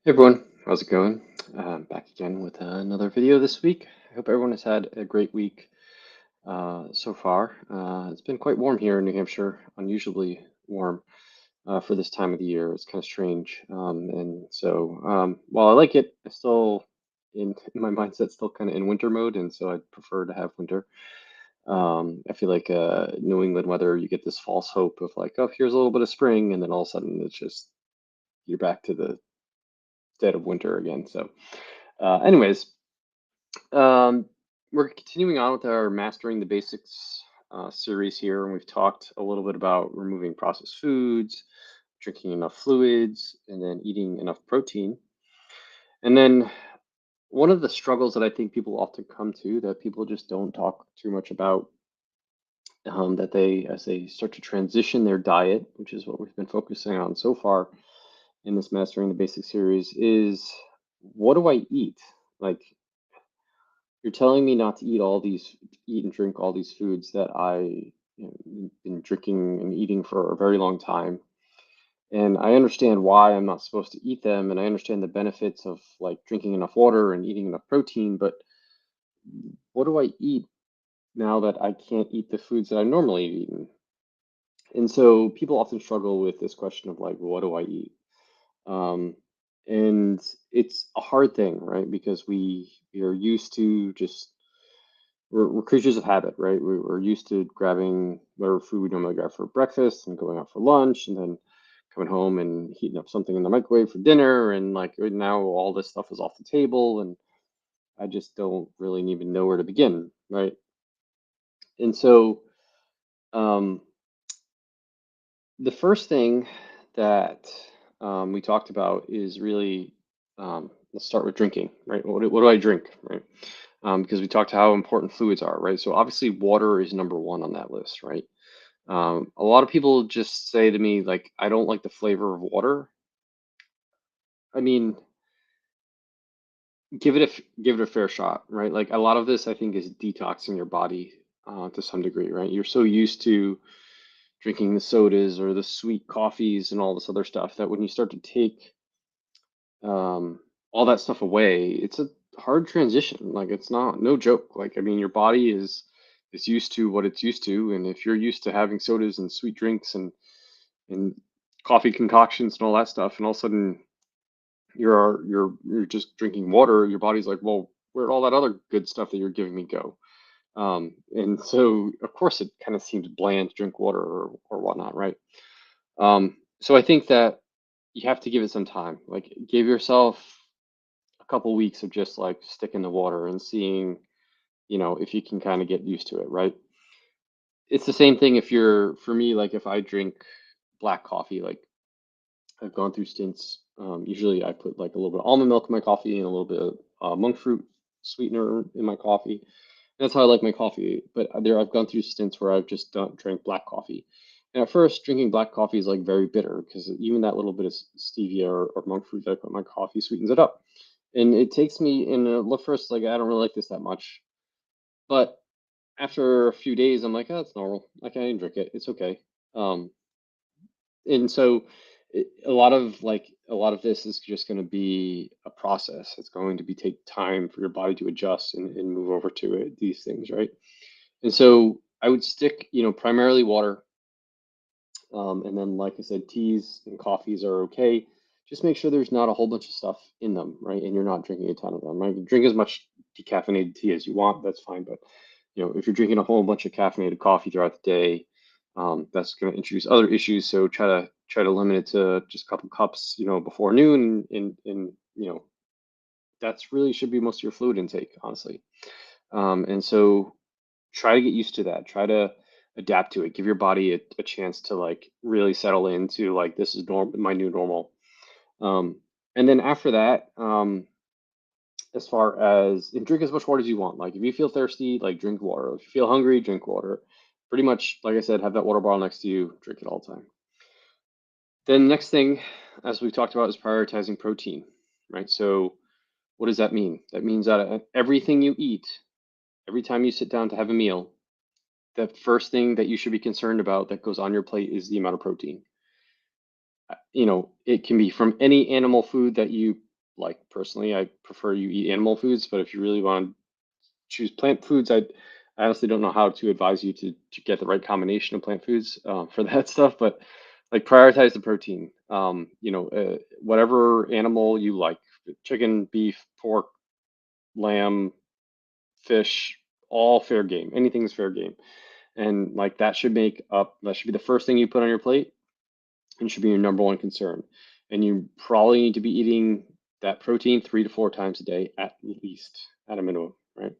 Hey everyone, how's it going? Back again with another video this week. I hope everyone has had a great week so far. It's been quite warm here in New Hampshire, unusually warm for this time of the year. It's kind of strange. And so while I like it, I still, in my mindset, still kind of in winter mode, and so I'd prefer to have winter. I feel like New England weather, you get this false hope of like, oh, here's a little bit of spring, and then all of a sudden it's just you're back to the dead of winter again. Anyways, um, we're continuing on with our Mastering the Basics series here, and we've talked a little bit about removing processed foods, drinking enough fluids, and then eating enough protein. And then one of the struggles that I think people often come to that people just don't talk too much about, that they, as they start to transition their diet, which is what we've been focusing on so far in this Mastering the Basics series, is what do I eat? Like, you're telling me not to eat and drink all these foods that been drinking and eating for a very long time. And I understand why I'm not supposed to eat them, and I understand the benefits of like drinking enough water and eating enough protein, but what do I eat now that I can't eat the foods that I normally have eaten? And so people often struggle with this question of like, what do I eat? Um, and it's a hard thing, right? Because we are used to just we're creatures of habit, right? We're used to grabbing whatever food we normally grab for breakfast and going out for lunch and then coming home and heating up something in the microwave for dinner. And like right now, all this stuff is off the table and I just don't really even know where to begin, right? And so, um, the first thing that we talked about is really let's start with drinking, right? What do I drink, right? Because we talked how important fluids are, right? So obviously, water is number one on that list, right? A lot of people just say to me, like, I don't like the flavor of water. I mean, give it a fair shot, right? Like a lot of this, I think, is detoxing your body to some degree, right? You're so used to drinking the sodas or the sweet coffees and all this other stuff that when you start to take um, all that stuff away, it's a hard transition. Like it's not no joke. Like I mean, your body is used to what it's used to, and if you're used to having sodas and sweet drinks and coffee concoctions and all that stuff, and all of a sudden you're just drinking water, your body's like, well, where'd all that other good stuff that you're giving me go? And so of course it kind of seems bland to drink water or whatnot, right? So I think that you have to give it some time. Like give yourself a couple weeks of just like sticking the water and seeing, if you can kind of get used to it, right? It's the same thing if you're, for me, like if I drink black coffee, like I've gone through stints. Usually I put like a little bit of almond milk in my coffee and a little bit of monk fruit sweetener in my coffee. That's how I like my coffee. But I've gone through stints where I've just don't drank black coffee. And at first, drinking black coffee is like very bitter because even that little bit of stevia or monk fruit that I put in my coffee sweetens it up. And it takes me in a look first, like I don't really like this that much. But after a few days, I'm like, oh, it's normal. Like I can drink it. It's okay. Um, and so a lot of this is just going to be a process. It's going to be take time for your body to adjust and move over to it, these things, right? And so I would stick, primarily water. And then, like I said, teas and coffees are okay. Just make sure there's not a whole bunch of stuff in them, right? And you're not drinking a ton of them, right? You drink as much decaffeinated tea as you want, that's fine. But, if you're drinking a whole bunch of caffeinated coffee throughout the day, that's going to introduce other issues. So try to limit it to just a couple cups, before noon. And that's really should be most of your fluid intake, honestly. And so try to get used to that. Try to adapt to it. Give your body a chance to like really settle into like this is my new normal. Um, and then after that, as far as and drink as much water as you want. Like if you feel thirsty, like drink water. If you feel hungry, drink water. Pretty much, like I said, have that water bottle next to you. Drink it all the time. Then next thing, as we've talked about, is prioritizing protein. Right. So what does that mean? That means that everything you eat, every time you sit down to have a meal, the first thing that you should be concerned about that goes on your plate is the amount of protein. It can be from any animal food that you like personally, I prefer you eat animal foods, but if you really want to choose plant foods, I honestly don't know how to advise you to get the right combination of plant foods for that stuff, but like prioritize the protein. Whatever animal you like, chicken, beef, pork, lamb, fish, all fair game. Anything's fair game. And like that should be the first thing you put on your plate and should be your number one concern. And you probably need to be eating that protein 3 to 4 times a day at least, at a minimum, right?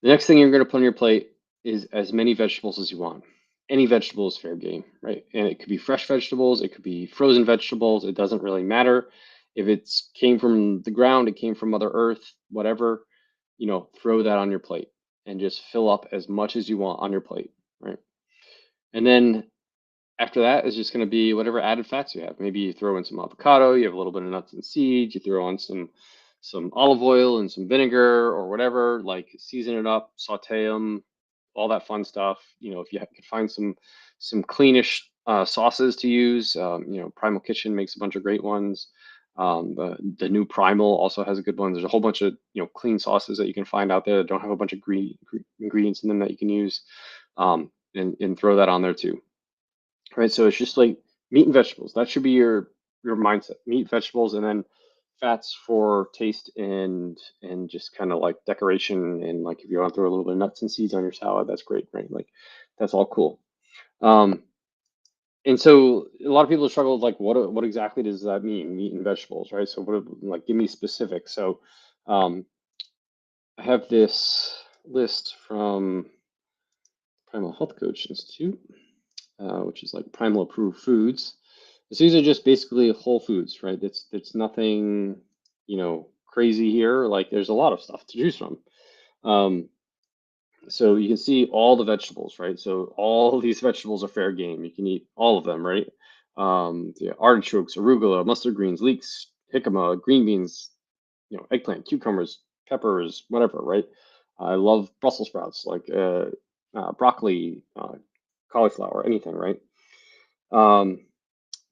The next thing you're going to put on your plate is as many vegetables as you want. Any vegetable is fair game, right? And it could be fresh vegetables, it could be frozen vegetables. It doesn't really matter if it's came from the ground, it came from Mother Earth, whatever. Throw that on your plate and just fill up as much as you want on your plate, right? And then after that is just going to be whatever added fats you have. Maybe you throw in some avocado, you have a little bit of nuts and seeds, you throw on some olive oil and some vinegar or whatever, like season it up, saute them, all that fun stuff. If you could find some cleanish sauces to use, Primal Kitchen makes a bunch of great ones. The new Primal also has a good one. There's a whole bunch of clean sauces that you can find out there that don't have a bunch of green ingredients in them that you can use, and throw that on there too. Right, so it's just like meat and vegetables. That should be your mindset. Meat, vegetables, and then fats for taste and just kind of like decoration. And like if you want to throw a little bit of nuts and seeds on your salad, that's great, right? Like that's all cool. Um, and so a lot of people struggle with like what exactly does that mean, meat and vegetables, right? So like give me specifics. So um, I have this list from Primal Health Coach Institute, which is like Primal Approved Foods. So these are just basically whole foods, right? It's nothing, crazy here. Like there's a lot of stuff to choose from. Um, so you can see all the vegetables, right? So all these vegetables are fair game. You can eat all of them, right? Artichokes, arugula, mustard greens, leeks, jicama, green beans, eggplant, cucumbers, peppers, whatever, right? I love Brussels sprouts, like broccoli, cauliflower, anything, right? Um,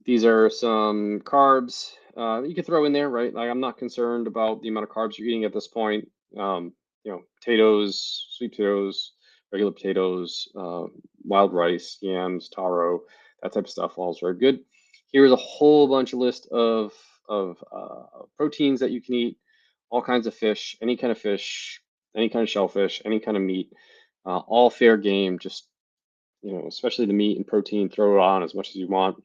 these are some carbs you can throw in there, right? Like I'm not concerned about the amount of carbs you're eating at this point. Potatoes, sweet potatoes, regular potatoes, wild rice, yams, taro, that type of stuff. All is very good. Here's a whole bunch of list of proteins that you can eat. All kinds of fish, any kind of shellfish, any kind of meat. All fair game. Just especially the meat and protein. Throw it on as much as you want.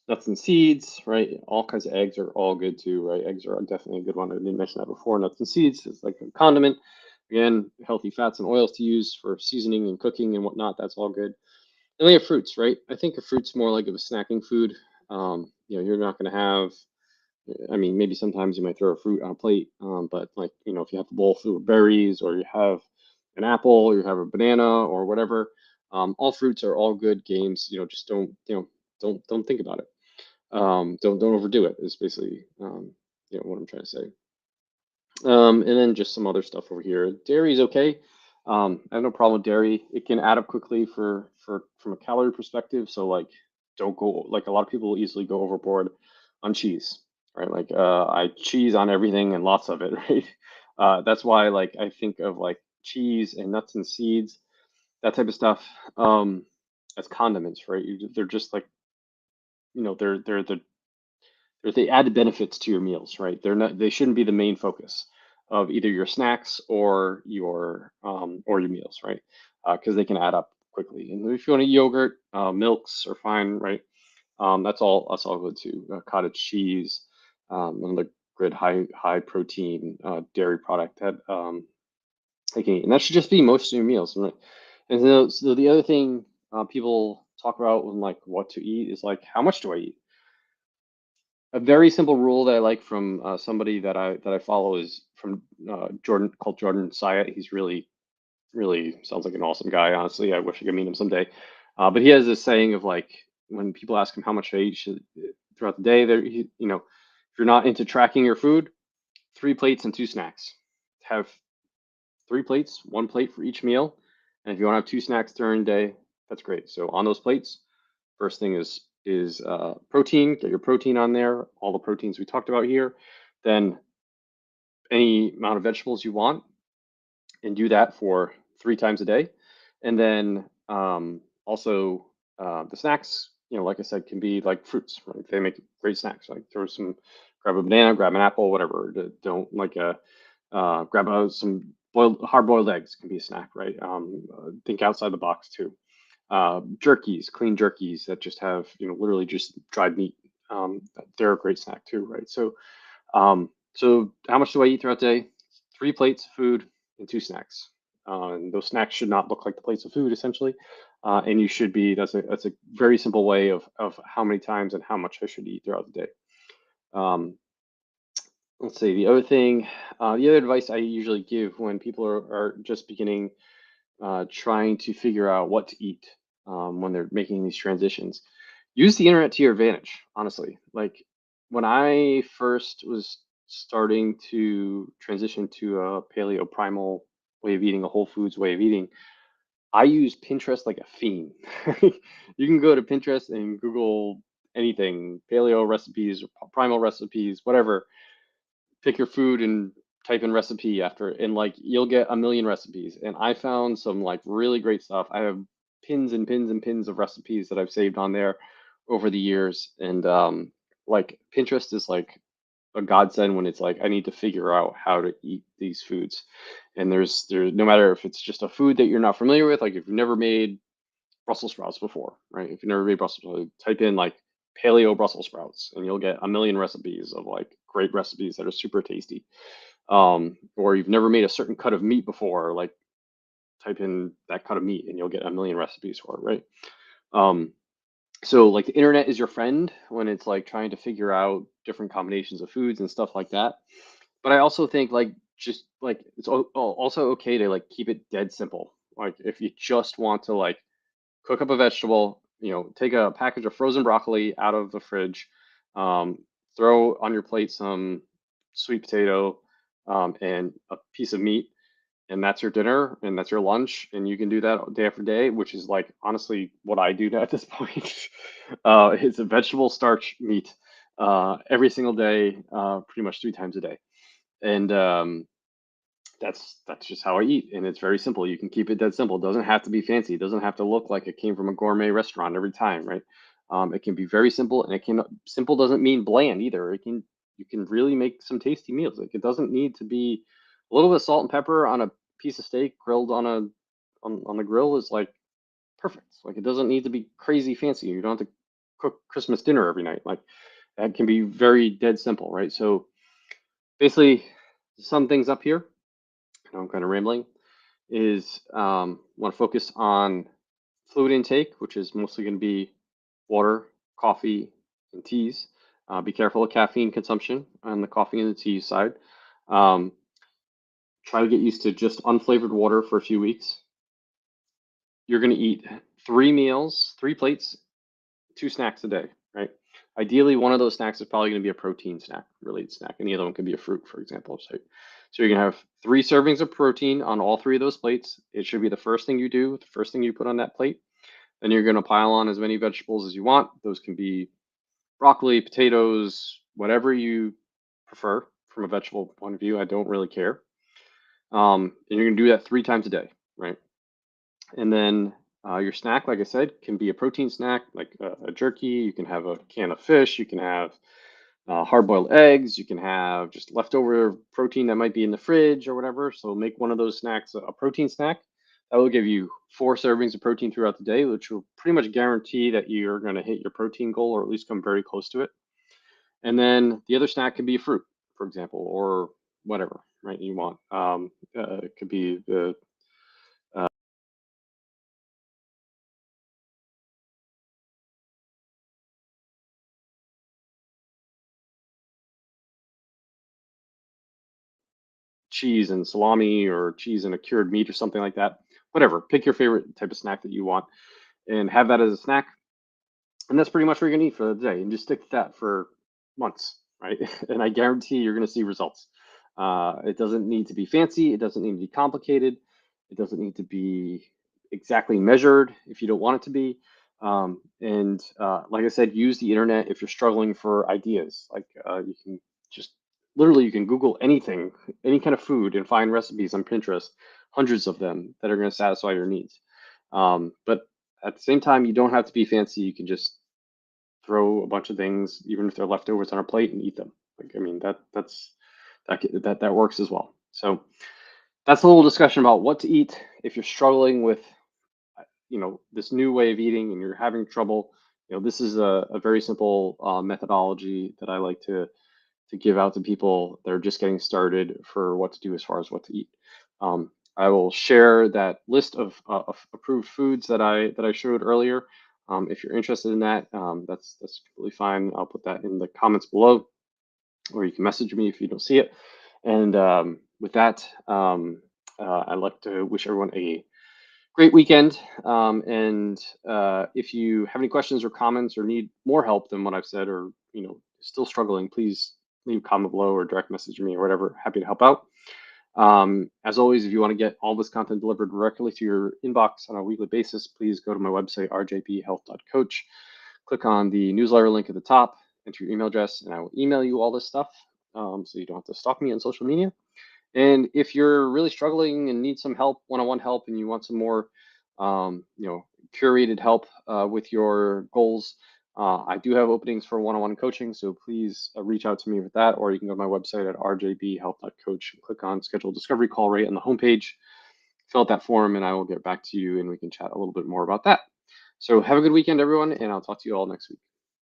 Nuts and seeds, right? All kinds of eggs are all good too, right? Eggs are definitely a good one. I didn't mention that before. Nuts and seeds is like a condiment. Again, healthy fats and oils to use for seasoning and cooking and whatnot. That's all good. And we have fruits, right? I think a fruit's more like of a snacking food. You're not going to have. I mean, maybe sometimes you might throw a fruit on a plate, but like if you have a bowl full of berries, or you have an apple, or you have a banana, or whatever, all fruits are all good games. Just don't think about it. Don't overdo it. Is basically what I'm trying to say. And then just some other stuff over here. Dairy is okay. I have no problem with dairy. It can add up quickly for from a calorie perspective. So like, don't go like a lot of people easily go overboard on cheese, right? Like I cheese on everything and lots of it, right? That's why like I think of like cheese and nuts and seeds, that type of stuff, as condiments, right? They're just like they're the added benefits to your meals, right? They shouldn't be the main focus of either your snacks or your meals, right? Because they can add up quickly. And if you want to eat yogurt, milks are fine, right? That's all good too. Cottage cheese, another good high protein dairy product that I can eat, and that should just be most of your meals, right? And so the other thing people talk about when like what to eat is like how much do I eat? A very simple rule that I like from somebody that I follow is from Jordan, called Jordan Syatt. He's really sounds like an awesome guy. Honestly, I wish I could meet him someday. But he has this saying of like when people ask him how much they eat throughout the day, if you're not into tracking your food, 3 plates and 2 snacks. Have 3 plates, 1 plate for each meal, and if you want to have 2 snacks during the day, that's great. So on those plates, first thing is is protein. Get your protein on there, all the proteins we talked about here. Then any amount of vegetables you want, and do that for 3 times a day. And then also the snacks, like I said, can be like fruits. Right? They make great snacks. Like throw some, grab a banana, grab an apple, whatever. Don't like a grab some hard boiled eggs can be a snack, right? Think outside the box too. Jerkies, clean jerkies that just have literally just dried meat. They're a great snack too, right? So how much do I eat throughout the day? 3 plates of food and 2 snacks. And those snacks should not look like the plates of food, essentially. And you should be. That's a very simple way of how many times and how much I should eat throughout the day. Um, let's see. The other advice I usually give when people are just beginning, trying to figure out what to eat when they're making these transitions. Use the internet to your advantage, honestly. Like when I first was starting to transition to a paleo primal way of eating, a whole foods way of eating, I use Pinterest like a fiend. You can go to Pinterest and Google anything, paleo recipes, or primal recipes, whatever, pick your food and type in recipe after, and like you'll get a million recipes. And I found some like really great stuff. I have pins and pins and pins of recipes that I've saved on there over the years. And like Pinterest is like a godsend when it's like I need to figure out how to eat these foods. And there's no matter if it's just a food that you're not familiar with, like if you've never made Brussels sprouts before, right? If you've never made Brussels sprouts, type in like paleo Brussels sprouts, and you'll get a million recipes of like great recipes that are super tasty. Or you've never made a certain cut of meat before, like type in that cut of meat, and you'll get a million recipes for it, right? Um, so like the internet is your friend when it's like trying to figure out different combinations of foods and stuff like that. But I also think like just like it's also okay to like keep it dead simple. Like if you just want to like cook up a vegetable, take a package of frozen broccoli out of the fridge, um, throw on your plate some sweet potato, and a piece of meat, and that's your dinner and that's your lunch, and you can do that day after day, which is like honestly what I do at this point. It's a vegetable starch meat every single day, pretty much 3 times a day, and that's just how I eat, and it's very simple. You can keep it dead simple. It doesn't have to be fancy. It doesn't have to look like it came from a gourmet restaurant every time, right? It can be very simple, and it can simple doesn't mean bland either. You can really make some tasty meals. Like it doesn't need to be a little bit of salt and pepper on a piece of steak grilled on the grill is like perfect. Like it doesn't need to be crazy fancy. You don't have to cook Christmas dinner every night. Like that can be very dead simple, right? So basically, some things up here. I know I'm kind of rambling is want to focus on fluid intake, which is mostly going to be water, coffee, and teas. Be careful of caffeine consumption on the coffee and the tea side. Um, Try to get used to just unflavored water for a few weeks. You're going to eat 3 meals, 3 plates, 2 snacks a day, right? Ideally, one of those snacks is probably going to be a protein snack, related snack. Any other one could be a fruit, for example. So you're going to have 3 servings of protein on all 3 of those plates. It should be the first thing you do, the first thing you put on that plate. Then you're going to pile on as many vegetables as you want. Those can be broccoli, potatoes, whatever you prefer from a vegetable point of view. I don't really care. And you're going to do that 3 times a day, right? And then your snack, like I said, can be a protein snack like a jerky. You can have a can of fish. You can have hard-boiled eggs. You can have just leftover protein that might be in the fridge or whatever. So make one of those snacks a protein snack. That will give you 4 servings of protein throughout the day, which will pretty much guarantee that you're going to hit your protein goal or at least come very close to it. And then the other snack could be a fruit, for example, or whatever, right? You want. It could be the cheese and salami or cheese and a cured meat or something like that. Whatever. Pick your favorite type of snack that you want and have that as a snack. And that's pretty much what you're gonna eat for the day. And just stick to that for months, right? And I guarantee you're gonna see results. It doesn't need to be fancy. It doesn't need to be complicated. It doesn't need to be exactly measured if you don't want it to be. And like I said, use the internet if you're struggling for ideas. Like you can just literally you can Google anything, any kind of food, and find recipes on Pinterest, hundreds of them that are going to satisfy your needs. But at the same time, you don't have to be fancy. You can just throw a bunch of things, even if they're leftovers, on a plate and eat them. Like I mean, that works as well. So that's a little discussion about what to eat if you're struggling with this new way of eating and you're having trouble. This is a very simple methodology that I like to give out to people that are just getting started for what to do as far as what to eat. I will share that list of approved foods that I showed earlier. If you're interested in that, that's completely fine. I'll put that in the comments below, or you can message me if you don't see it. And with that, I'd like to wish everyone a great weekend. And if you have any questions or comments or need more help than what I've said, or still struggling, please leave a comment below or direct message me or whatever. Happy to help out. As always, if you want to get all this content delivered directly to your inbox on a weekly basis, please go to my website, rjbhealth.coach. Click on the newsletter link at the top, enter your email address, and I will email you all this stuff, so you don't have to stalk me on social media. And if you're really struggling and need some help, one-on-one help, and you want some more, curated help with your goals, I do have openings for one-on-one coaching. So please reach out to me with that, or you can go to my website at rjbhealth.coach and click on schedule discovery call right on the homepage. Fill out that form, and I will get back to you, and we can chat a little bit more about that. So have a good weekend, everyone, and I'll talk to you all next week.